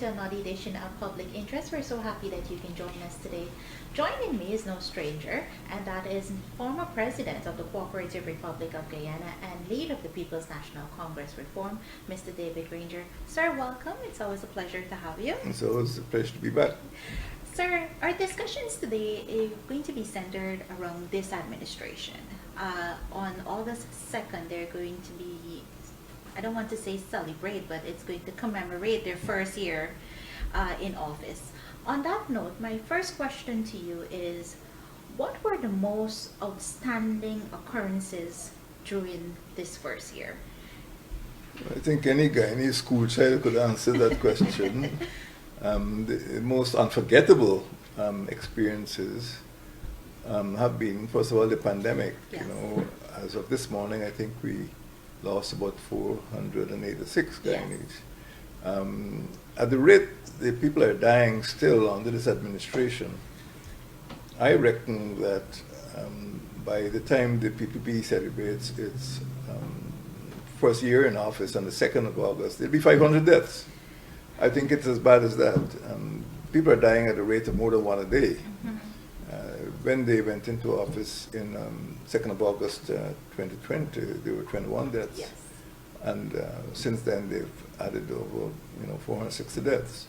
another edition of Public Interest. We're so happy that you can join us today. Joining me is no stranger, and that is former President of the Cooperative Republic of Guyana and lead of the People's National Congress Reform, Mr. David Granger. Sir, welcome. It's always a pleasure to have you. It's always a pleasure to be back. Sir, our discussions today are going to be centered around this administration. On August 2nd, they're going to be, I don't want to say celebrate, but it's going to commemorate their first year in office. On that note, my first question to you is, what were the most outstanding occurrences during this first year? I think any Guyanese school child could answer that question. The most unforgettable experiences have been, first of all, the pandemic. Yes. You know, as of this morning, I think we lost about 486 Guyanese. Yes. At the rate the people are dying still under this administration, I reckon that by the time the PPP celebrates its first year in office on the 2nd of August, there'll be 500 deaths. I think it's as bad as that. People are dying at a rate of more than one a day. Mm-hmm. When they went into office in 2nd of August 2020, there were 21 deaths. Yes. And since then, they've added over 460 deaths.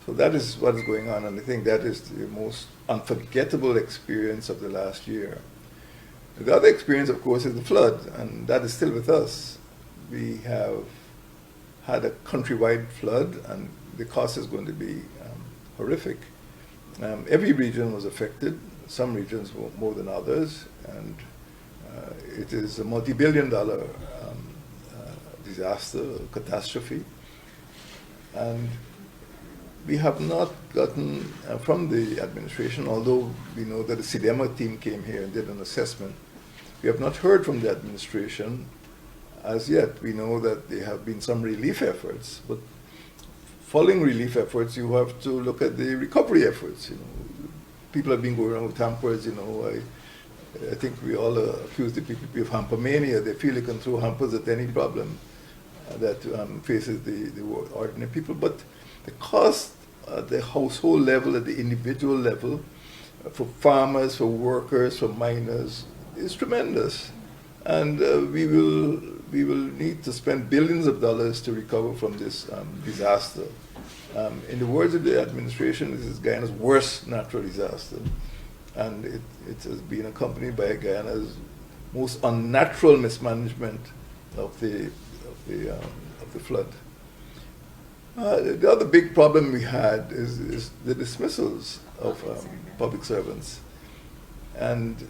So that is what is going on, and I think that is the most unforgettable experience of the last year. The other experience, of course, is the flood, and that is still with us. We have had a countrywide flood, and the cost is going to be horrific. Every region was affected, some regions were more than others, and it is a multi-billion-dollar disaster, catastrophe. And we have not gotten from the administration, although we know that the CDEMA team came here and did an assessment, we have not heard from the administration as yet. We know that there have been some relief efforts, but following relief efforts, you have to look at the recovery efforts. People have been going around with hampers. I think we all accuse the PPP of hamper mania. They feel they can throw hampers at any problem that faces the ordinary people. But the cost at the household level, at the individual level, for farmers, for workers, for miners, is tremendous. And we will need to spend billions of dollars to recover from this disaster. In the words of the administration, this is Guyana's worst natural disaster. And it has been accompanied by Guyana's most unnatural mismanagement of the flood. The other big problem we had is the dismissals of public servants. And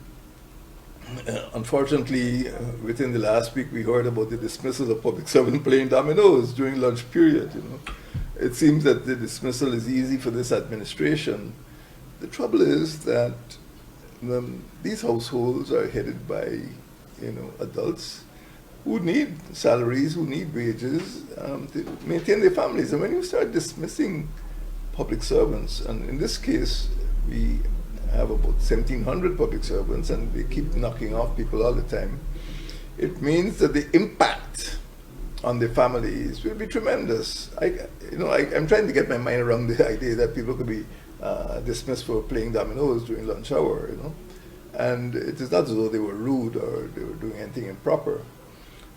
unfortunately, within the last week, we heard about the dismissal of public servants playing dominoes during lunch period. It seems that the dismissal is easy for this administration. The trouble is that these households are headed by adults who need salaries, who need wages to maintain their families. And when you start dismissing public servants, and in this case, we have about 1,700 public servants, and they keep knocking off people all the time, it means that the impact on the families will be tremendous. I'm trying to get my mind around the idea that people could be dismissed for playing dominoes during lunch hour, and it is not as though they were rude or they were doing anything improper.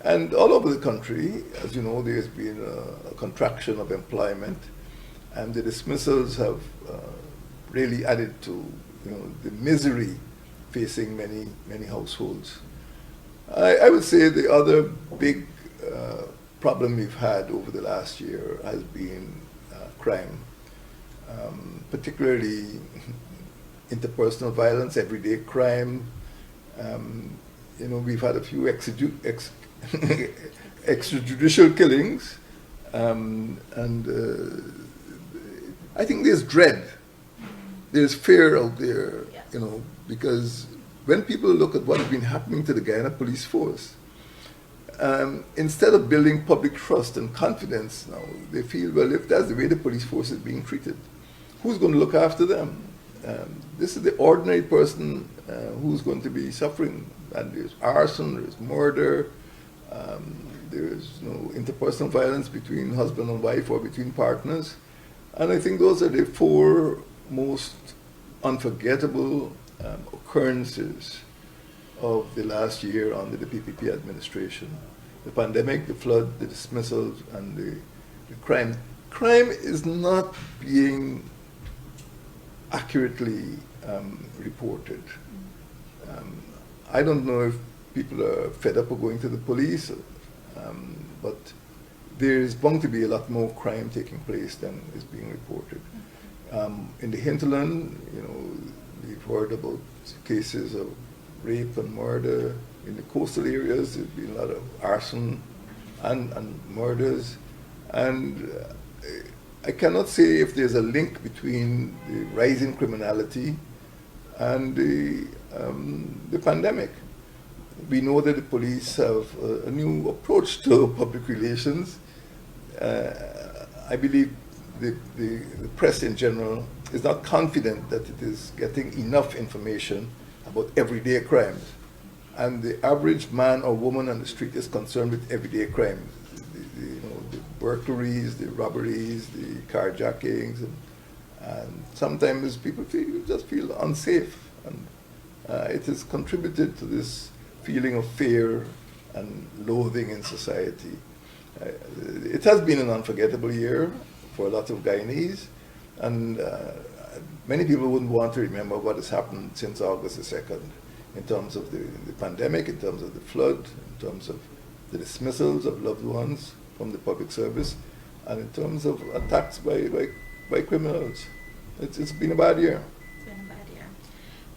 And all over the country, as you know, there's been a contraction of employment, and the dismissals have really added to the misery facing many households. I would say the other big problem we've had over the last year has been crime, particularly interpersonal violence, everyday crime. We've had a few extrajudicial killings, and I think there's dread, there's fear out there, because when people look at what has been happening to the Guyana police force, instead of building public trust and confidence now, they feel, well, if that's the way the police force is being treated, who's going to look after them? This is the ordinary person who's going to be suffering. And there's arson, there's murder, there's interpersonal violence between husband and wife or between partners. And I think those are the four most unforgettable occurrences of the last year under the PPP administration. The pandemic, the flood, the dismissals, and the crime. Crime is not being accurately reported. I don't know if people are fed up of going to the police, but there is bound to be a lot more crime taking place than is being reported. In the hinterland, we've heard about cases of rape and murder. In the coastal areas, there's been a lot of arson and murders. And I cannot say if there's a link between the rising criminality and the pandemic. We know that the police have a new approach to public relations. I believe the press in general is not confident that it is getting enough information about everyday crimes. And the average man or woman on the street is concerned with everyday crimes. The burglaries, the robberies, the carjackings, and sometimes people just feel unsafe. And it has contributed to this feeling of fear and loathing in society. It has been an unforgettable year for a lot of Guyanese, and many people wouldn't want to remember what has happened since August the 2nd in terms of the pandemic, in terms of the flood, in terms of the dismissals of loved ones from the public service, and in terms of attacks by criminals. It's been a bad year. It's been a bad year.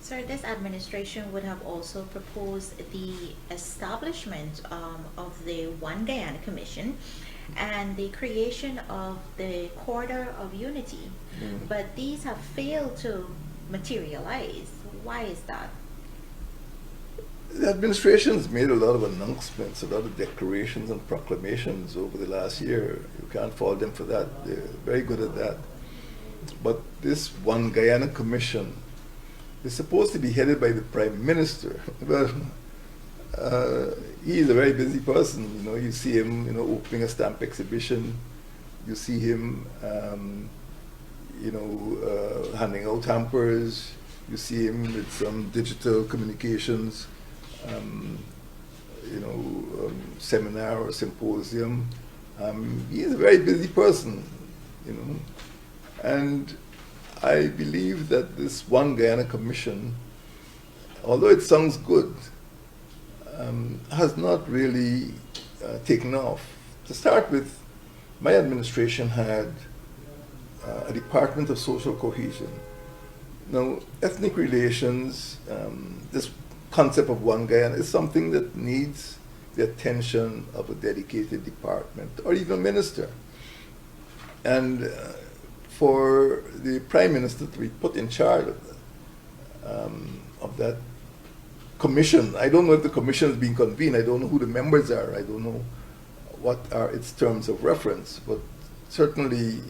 Sir, this administration would have also proposed the establishment of the One Guyana Commission and the creation of the Corridor of Unity. But these have failed to materialize. Why is that? The administration has made a lot of announcements, a lot of declarations and proclamations over the last year. You can't fault them for that. They're very good at that. But this One Guyana Commission is supposed to be headed by the Prime Minister. Well, he is a very busy person. You see him, opening a stamp exhibition. You see him, handing out hampers. You see him with some digital communications, seminar or symposium. He is a very busy person, and I believe that this One Guyana Commission, although it sounds good, has not really taken off. To start with, my administration had a Department of Social Cohesion. Now, ethnic relations, this concept of One Guyana is something that needs the attention of a dedicated department or even a minister. And for the Prime Minister to be put in charge of that commission, I don't know if the commission is being convened, I don't know who the members are, I don't know what are its terms of reference, but certainly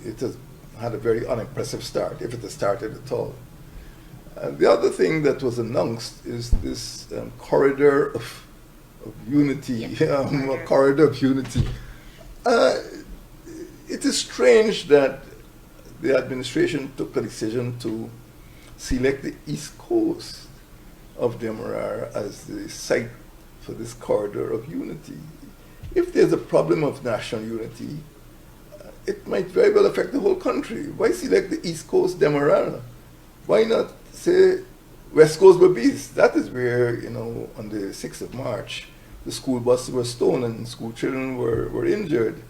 it has had a very unimpressive start, if it has started at all. The other thing that was announced is this corridor of unity, a corridor of unity. It is strange that the administration took a decision to select the east coast of Demerara as the site for this corridor of unity. If there's a problem of national unity, it might very well affect the whole country. Why select the east coast Demerara? Why not say West Coast Berbice? That is where, on the 6th of March, the school buses were stolen and school children were injured.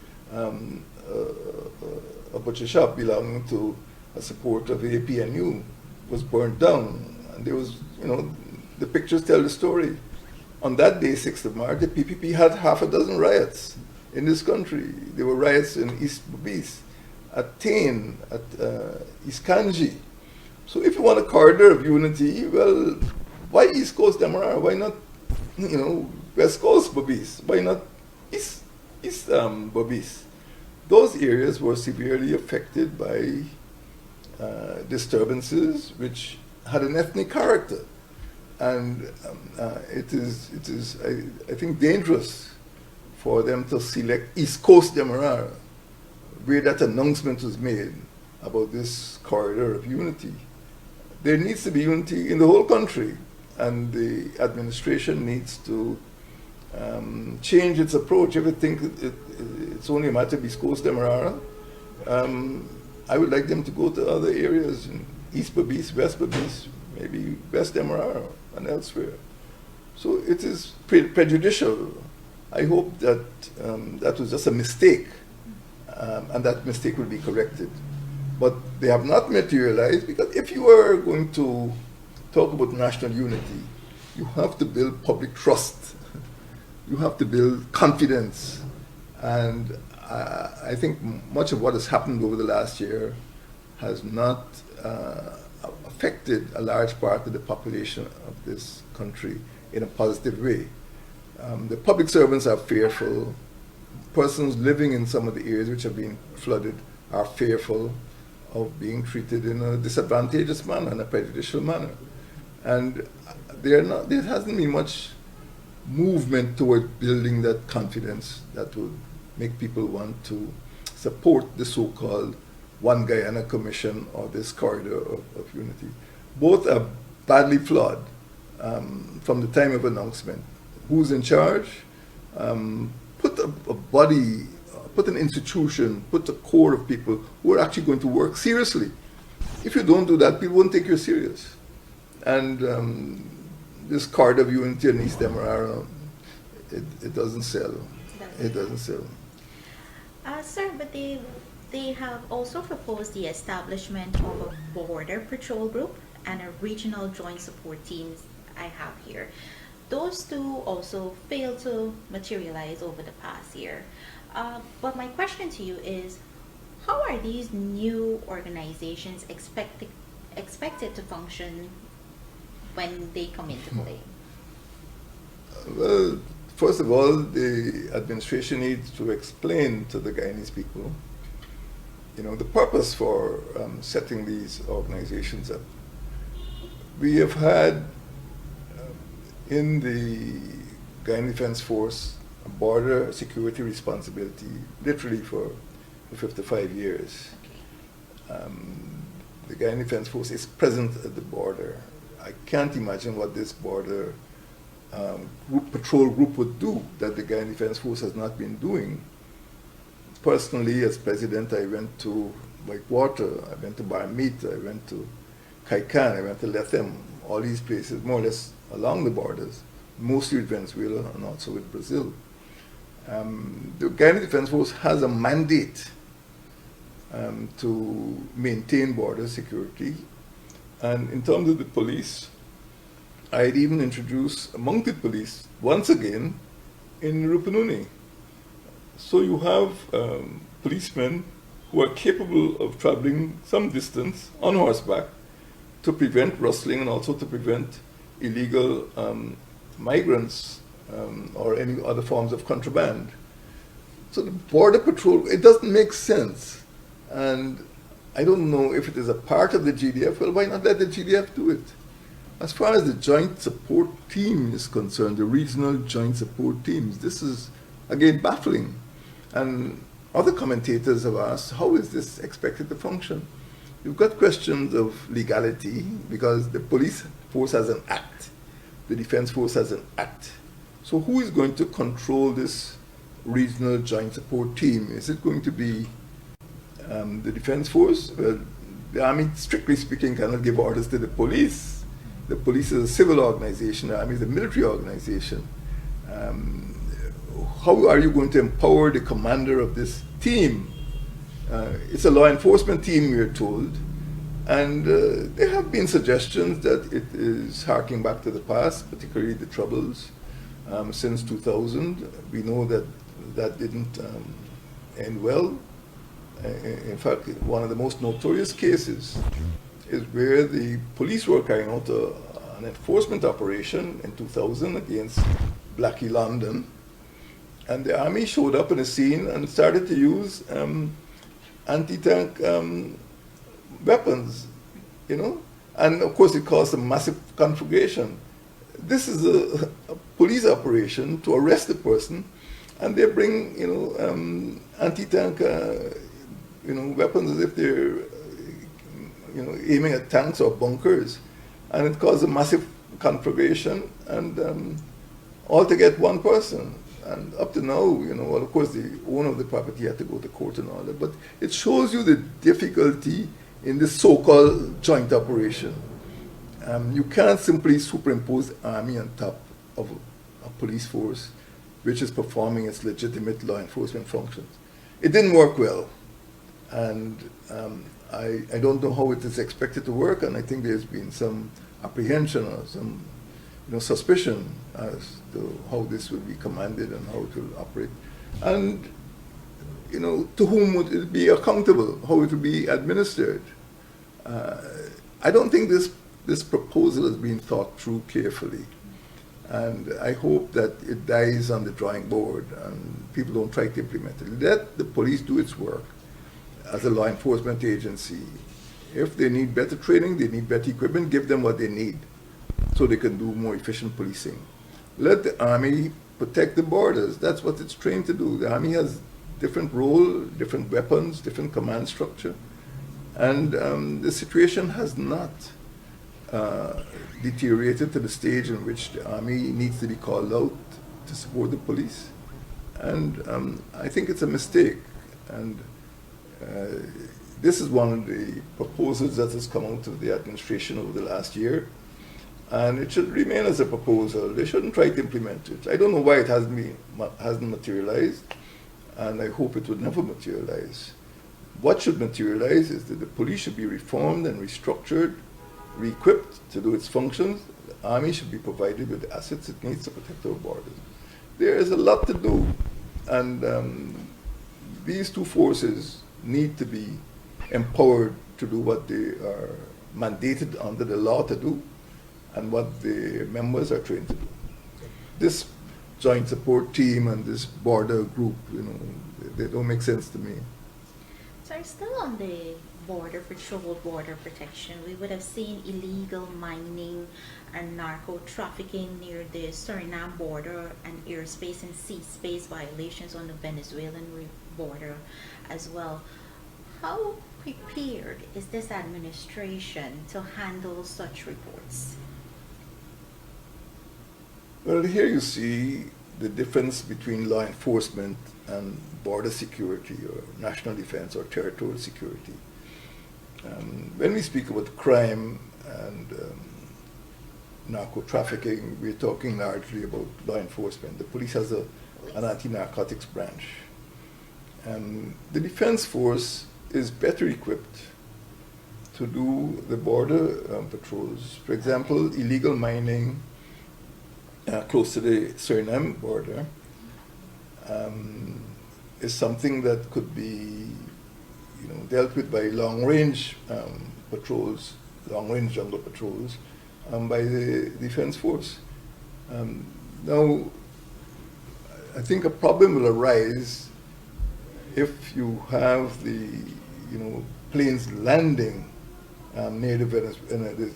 A butcher shop belonging to a supporter of the APNU was burned down. And there was, the pictures tell the story. On that day, 6th of March, the PPP had half a dozen riots in this country. There were riots in East Berbice, at Tain, at East Kanji. So if you want a corridor of unity, well, why East Coast Demerara? Why not, West Coast Berbice? Why not East Berbice? Those areas were severely affected by disturbances which had an ethnic character. And it is I think, dangerous for them to select East Coast Demerara where that announcement was made about this corridor of unity. There needs to be unity in the whole country, and the administration needs to change its approach. If you think it's only a matter of East Coast Demerara, I would like them to go to other areas, in East Berbice, West Berbice, maybe West Demerara and elsewhere. So it is prejudicial. I hope that that was just a mistake, and that mistake will be corrected. But they have not materialized, because if you are going to talk about national unity, you have to build public trust. You have to build confidence. And I think much of what has happened over the last year has not affected a large part of the population of this country in a positive way. The public servants are fearful. Persons living in some of the areas which have been flooded are fearful of being treated in a disadvantageous manner, in a prejudicial manner. And there hasn't been much movement toward building that confidence that would make people want to support the so-called One Guyana Commission or this corridor of unity. Both are badly flawed from the time of announcement. Who's in charge? Put a body, put an institution, put a core of people who are actually going to work seriously. If you don't do that, people won't take you serious. And this corridor of unity in East Demerara, it doesn't sell. It doesn't sell. Sir, but they have also proposed the establishment of a border patrol group and a regional joint support teams I have here. Those two also failed to materialize over the past year. But my question to you is, how are these new organizations expected to function when they come into play? Well, first of all, the administration needs to explain to the Guyanese people, the purpose for setting these organizations up. We have had in the Guyana Defense Force a border security responsibility literally for 55 years. Okay. The Guyana Defense Force is present at the border. I can't imagine what this border patrol group would do that the Guyana Defense Force has not been doing. Personally, as president, I went to Whitewater, I went to Barmeet, I went to Kaikan, I went to Lethem, all these places, more or less along the borders, mostly with Venezuela and also with Brazil. The Guyana Defense Force has a mandate to maintain border security. And in terms of the police, I'd even introduce mounted police once again in Rupununi. So you have policemen who are capable of traveling some distance on horseback to prevent rustling and also to prevent illegal migrants or any other forms of contraband. So the border patrol, it doesn't make sense. And I don't know if it is a part of the GDF. Well, why not let the GDF do it? As far as the joint support team is concerned, the regional joint support teams, this is, again, baffling. And other commentators have asked, how is this expected to function? You've got questions of legality, because the police force has an act, the defense force has an act. So who is going to control this regional joint support team? Is it going to be the defense force? Well, the army, strictly speaking, cannot give orders to the police. The police is a civil organization, the army is a military organization. How are you going to empower the commander of this team? It's a law enforcement team, we are told. And there have been suggestions that it is harking back to the past, particularly the troubles since 2000. We know that that didn't end well. In fact, one of the most notorious cases is where the police were carrying out an enforcement operation in 2000 against Blackie London. And the army showed up on the scene and started to use anti-tank weapons, And of course it caused a massive conflagration. This is a police operation to arrest the person, and they bring, anti-tank weapons as if they're, aiming at tanks or bunkers, and it caused a massive conflagration, and all to get one person. And up to now, well, of course, the owner of the property had to go to court and all that, but it shows you the difficulty in this so-called joint operation. You can't simply superimpose the army on top of a police force which is performing its legitimate law enforcement functions. It didn't work well, and I don't know how it is expected to work, and I think there's been some apprehension or some suspicion as to how this will be commanded and how it will operate, and to whom would it be accountable, how it will be administered. I don't think this proposal has been thought through carefully, and I hope that it dies on the drawing board and people don't try to implement it. Let the police do its work as a law enforcement agency. If they need better training, they need better equipment, give them what they need so they can do more efficient policing. Let the army protect the borders. That's what it's trained to do. The army has different role, different weapons, different command structure, and the situation has not deteriorated to the stage in which the army needs to be called out to support the police. And I think it's a mistake. And this is one of the proposals that has come out of the administration over the last year. And it should remain as a proposal. They shouldn't try to implement it. I don't know why it hasn't materialized, and I hope it would never materialize. What should materialize is that the police should be reformed and restructured, re-equipped to do its functions. The army should be provided with the assets it needs to protect our borders. There is a lot to do, and these two forces need to be empowered to do what they are mandated under the law to do, and what the members are trained to do. This joint support team and this border group, they don't make sense to me. So still on the border patrol, border protection, we would have seen illegal mining and narco trafficking near the Suriname border and airspace and sea space violations on the Venezuelan border as well. How prepared is this administration to handle such reports? Well, here you see the difference between law enforcement and border security or national defense or territorial security. When we speak about crime and narco trafficking, we're talking largely about law enforcement. The police has an anti-narcotics branch. The defense force is better equipped to do the border patrols. For example, illegal mining close to the Suriname border is something that could be dealt with by long-range patrols, long-range jungle patrols, by the defense force. Now, I think a problem will arise if you have the planes landing near the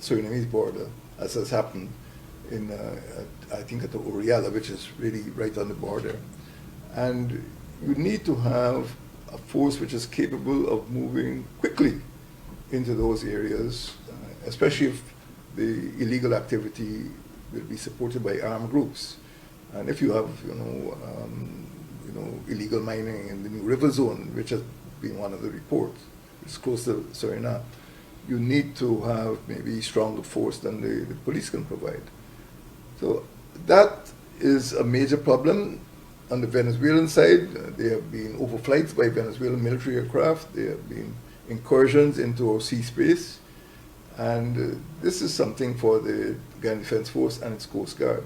Surinamese border, as has happened in I think at the Oriala, which is really right on the border. And you need to have a force which is capable of moving quickly into those areas, especially if the illegal activity will be supported by armed groups. And if you have, illegal mining in the New River Zone, which has been one of the reports, it's close to Suriname, you need to have maybe stronger force than the police can provide. So that is a major problem. On the Venezuelan side, there have been overflights by Venezuelan military aircraft. There have been incursions into our sea space. And this is something for the Guyana Defense Force and its Coast Guard.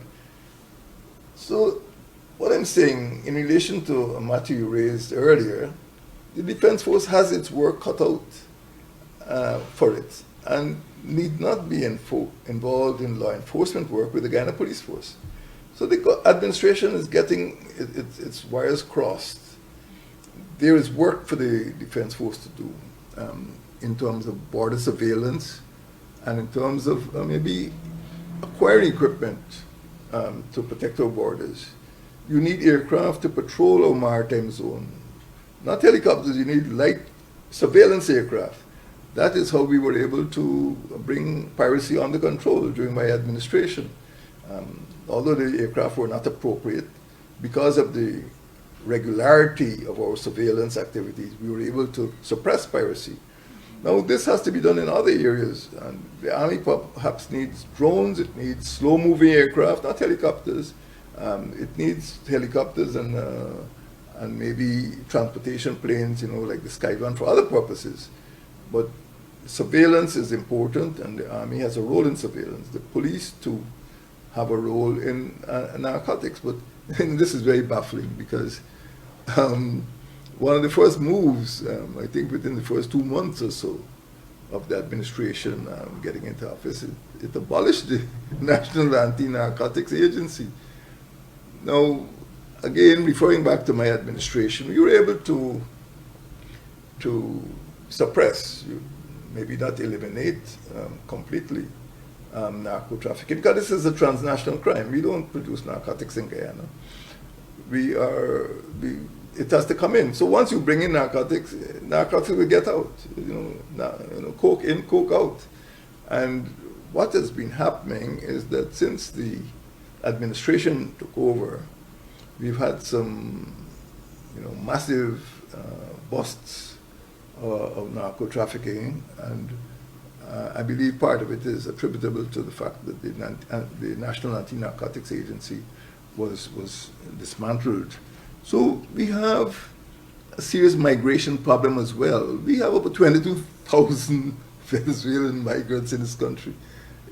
So what I'm saying, in relation to a matter you raised earlier, the Defense Force has its work cut out for it and need not be involved in law enforcement work with the Guyana Police Force. So the administration is getting its wires crossed. There is work for the Defense Force to do in terms of border surveillance and in terms of maybe acquiring equipment to protect our borders. You need aircraft to patrol our maritime zone. Not helicopters, you need light surveillance aircraft. That is how we were able to bring piracy under control during my administration. Although the aircraft were not appropriate, because of the regularity of our surveillance activities, we were able to suppress piracy. Now, this has to be done in other areas, and the Army perhaps needs drones, it needs slow-moving aircraft, not helicopters. It needs helicopters and maybe transportation planes, like the Skyline for other purposes. But surveillance is important, and the Army has a role in surveillance. The police, too, have a role in narcotics. But this is very baffling because one of the first moves, I think within the first 2 months or so of the administration getting into office, it abolished the National Anti-Narcotics Agency. Now, again, referring back to my administration, we were able to suppress, maybe not eliminate completely narco trafficking, because this is a transnational crime. We don't produce narcotics in Guyana. It has to come in. So once you bring in narcotics will get out. Coke in, coke out. And what has been happening is that since the administration took over, we've had some, massive busts of narco trafficking, and I believe part of it is attributable to the fact that the National Anti-Narcotics Agency was dismantled. So we have a serious migration problem as well. We have over 22,000 Venezuelan migrants in this country.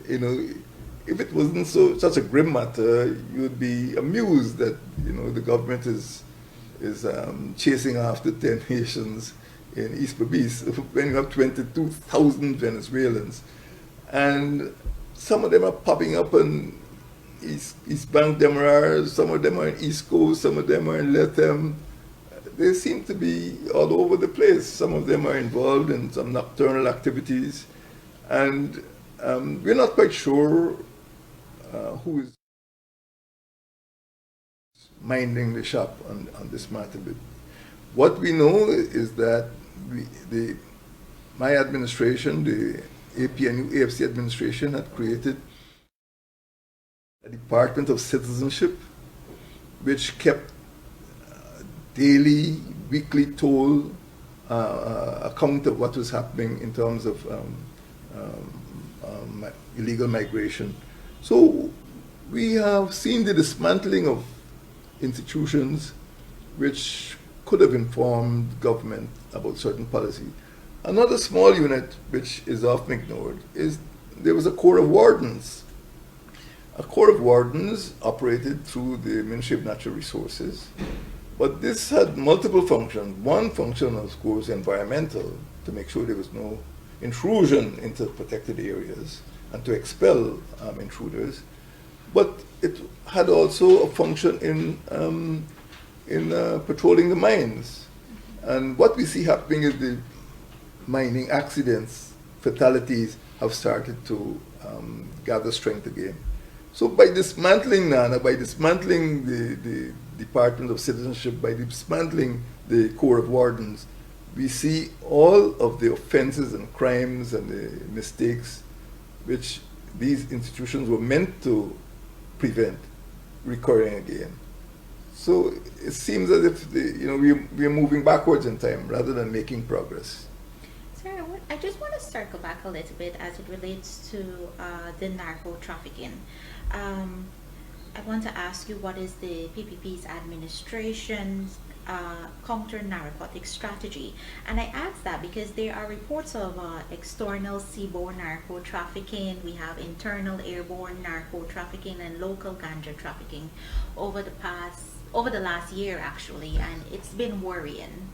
If it wasn't such a grim matter, you would be amused that the government is chasing after 10 Haitians in East Berbice when you have 22,000 Venezuelans, and some of them are popping up on East Bank Demerara, some of them are in East Coast, some of them are in Lethem. They seem to be all over the place. Some of them are involved in some nocturnal activities, and we're not quite sure who is minding the shop on this matter. But what we know is that my administration, the APNU AFC administration, had created a Department of Citizenship, which kept daily, weekly toll account of what was happening in terms of illegal migration. So we have seen the dismantling of institutions which could have informed government about certain policy. Another small unit which is often ignored is there was a Corps of Wardens. A Corps of Wardens operated through the Ministry of Natural Resources, but this had multiple functions. One function, of course, environmental, to make sure there was no intrusion into protected areas and to expel intruders. But it had also a function in patrolling the mines. And what we see happening is the mining accidents, fatalities have started to gather strength again. So by dismantling NANA, by dismantling the Department of Citizenship, by dismantling the Corps of Wardens, we see all of the offenses and crimes and the mistakes which these institutions were meant to prevent recurring again. So it seems as if we are moving backwards in time rather than making progress. Sir, I just want to circle back a little bit as it relates to the narco trafficking. I want to ask you, what is the PPP's administration's counter-narcotic strategy? And I ask that because there are reports of external seaborne narco trafficking, we have internal airborne narco trafficking, and local ganja trafficking over the last year actually, and it's been worrying.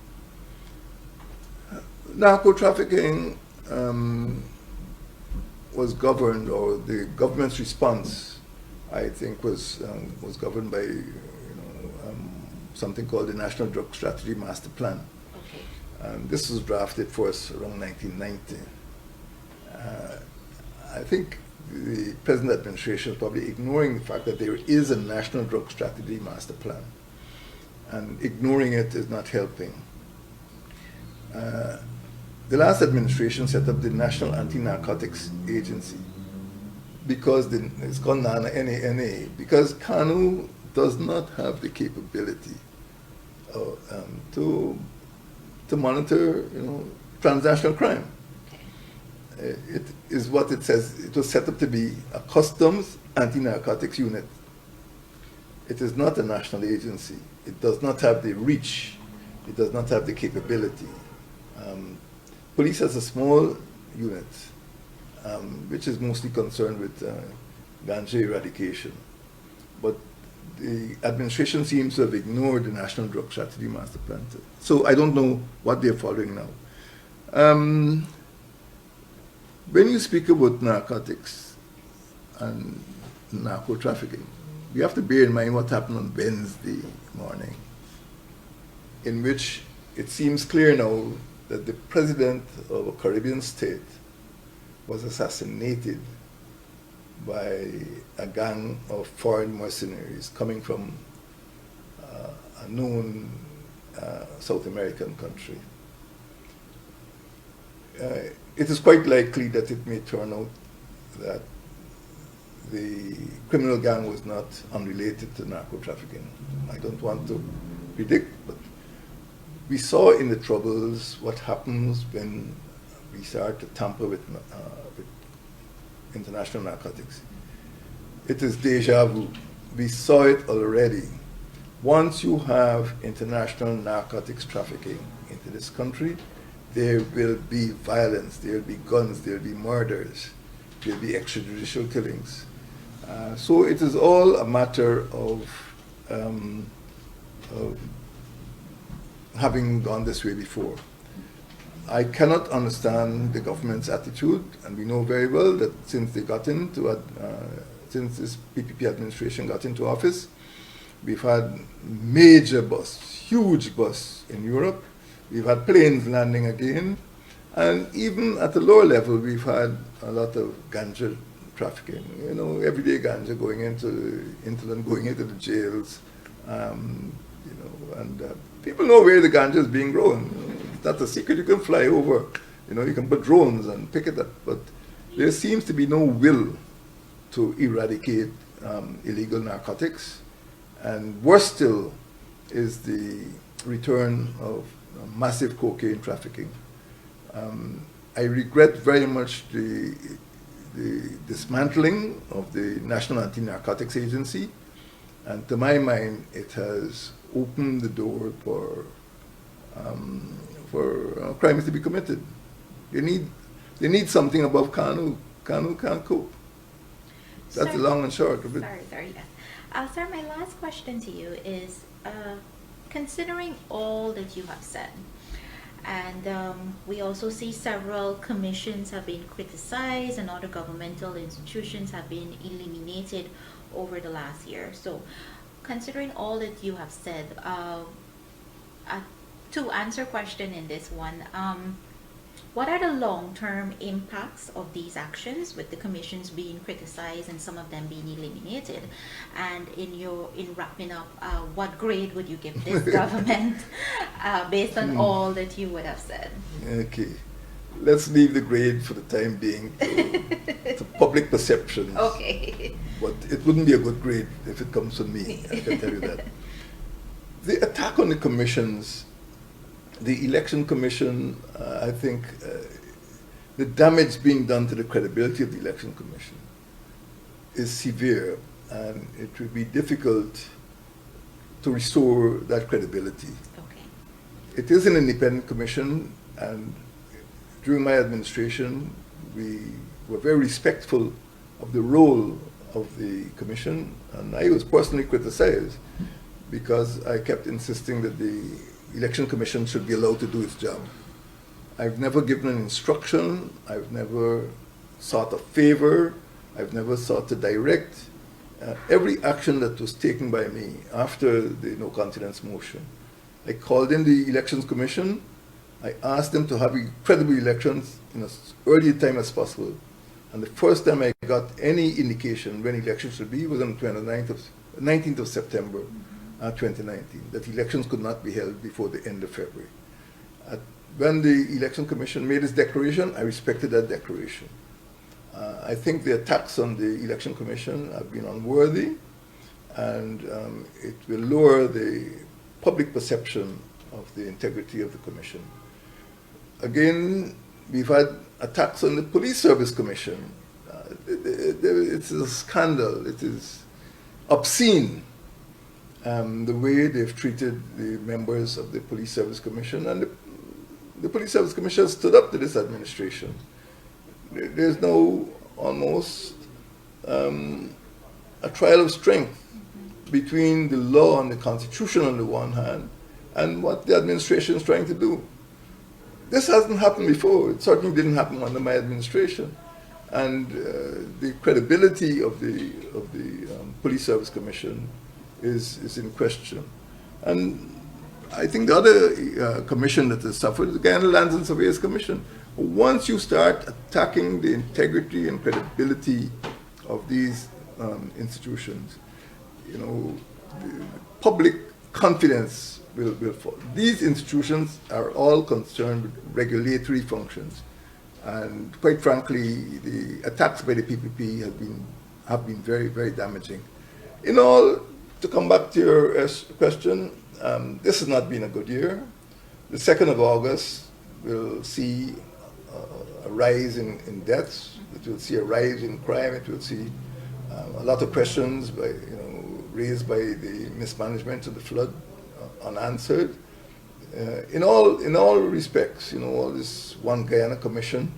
Narco trafficking was governed, or the government's response, I think, was governed by something called the National Drug Strategy Master Plan. Okay. This was drafted for us around 1990. I think the present administration is probably ignoring the fact that there is a National Drug Strategy Master Plan, and ignoring it is not helping. the last administration set up the National Anti-Narcotics Agency because it's called NANA, because KANU does not have the capability to monitor, transnational crime. It is what it says. It was set up to be a customs anti-narcotics unit. It is not a national agency. It does not have the reach. It does not have the capability. Police has a small unit, which is mostly concerned with ganja eradication. But the administration seems to have ignored the National Drug Strategy Master Plan. So I don't know what they're following now. When you speak about narcotics and narco trafficking, we have to bear in mind what happened on Wednesday morning, in which it seems clear now that the president of a Caribbean state was assassinated by a gang of foreign mercenaries coming from a known South American country. It is quite likely that it may turn out that the criminal gang was not unrelated to narco trafficking. I don't want to predict, but we saw in the Troubles what happens when we start to tamper with international narcotics. It is deja vu. We saw it already. Once you have international narcotics trafficking into this country, there will be violence, there will be guns, there will be murders, there will be extrajudicial killings. So it is all a matter of having gone this way before. I cannot understand the government's attitude, and we know very well that since they got into, since this PPP administration got into office, we've had major busts, huge busts in Europe. We've had planes landing again, and even at the lower level, we've had a lot of ganja trafficking. Everyday ganja going into them, going into the jails, and people know where the ganja is being grown. It's not a secret. You can fly over, you can put drones and pick it up, but there seems to be no will to eradicate illegal narcotics, and worse still is the return of massive cocaine trafficking. I regret very much the dismantling of the National Anti-Narcotics Agency, and to my mind, it has opened the door for crimes to be committed. They need something above KANU. KANU can't cope. That's the long and short of it. Sorry, yes. Sir, my last question to you is, considering all that you have said, and we also see several commissions have been criticized and other governmental institutions have been eliminated over the last year. So, considering all that you have said, to answer question in this one, what are the long-term impacts of these actions, with the commissions being criticized and some of them being eliminated? And in wrapping up, what grade would you give this government based on all that you would have said? Okay, let's leave the grade for the time being to public perceptions. Okay. But it wouldn't be a good grade if it comes from me, I can tell you that. The attack on the commissions, the Election Commission, I think the damage being done to the credibility of the Election Commission is severe, and it would be difficult to restore that credibility. Okay. It is an independent commission, and during my administration, we were very respectful of the role of the commission, and I was personally criticized because I kept insisting that the Election Commission should be allowed to do its job. I've never given an instruction, I've never sought a favor, I've never sought to direct. Every action that was taken by me after the no confidence motion, I called in the Elections Commission, I asked them to have credible elections in as early a time as possible. And the first time I got any indication when elections should be was on the 19th of September 2019, that elections could not be held before the end of February. At when the Election Commission made its declaration, I respected that declaration. I think the attacks on the Election Commission have been unworthy, and it will lower the public perception of the integrity of the Commission. Again, we've had attacks on the Police Service Commission. It's a scandal. It is obscene, the way they've treated the members of the Police Service Commission, and the Police Service Commission stood up to this administration. There's no almost a trial of strength between the law and the Constitution on the one hand and what the administration is trying to do. This hasn't happened before. It certainly didn't happen under my administration. And the credibility of the Police Service Commission is in question. And I think the other commission that has suffered is the Guyana Lands and Surveyors Commission. Once you start attacking the integrity and credibility of these institutions, you know, the public confidence will fall. These institutions are all concerned with regulatory functions. And quite frankly, the attacks by the PPP have been very, very damaging. In all, to come back to your question, this has not been a good year. The 2nd of August will see a rise in deaths. It will see a rise in crime. It will see a lot of questions raised by the mismanagement of the flood unanswered. In all respects, all this One Guyana Commission,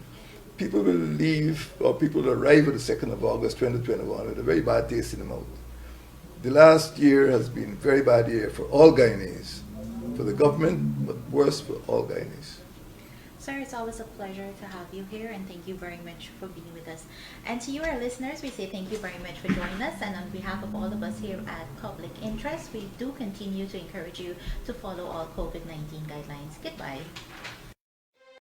people will leave, or people will arrive at the 2nd of August 2021 with a very bad taste in the mouth. The last year has been a very bad year for all Guyanese, for the government, but worse for all Guyanese. Sir, it's always a pleasure to have you here, and thank you very much for being with us. And to you, our listeners, we say thank you very much for joining us. And on behalf of all of us here at Public Interest, we do continue to encourage you to follow all COVID-19 guidelines. Goodbye.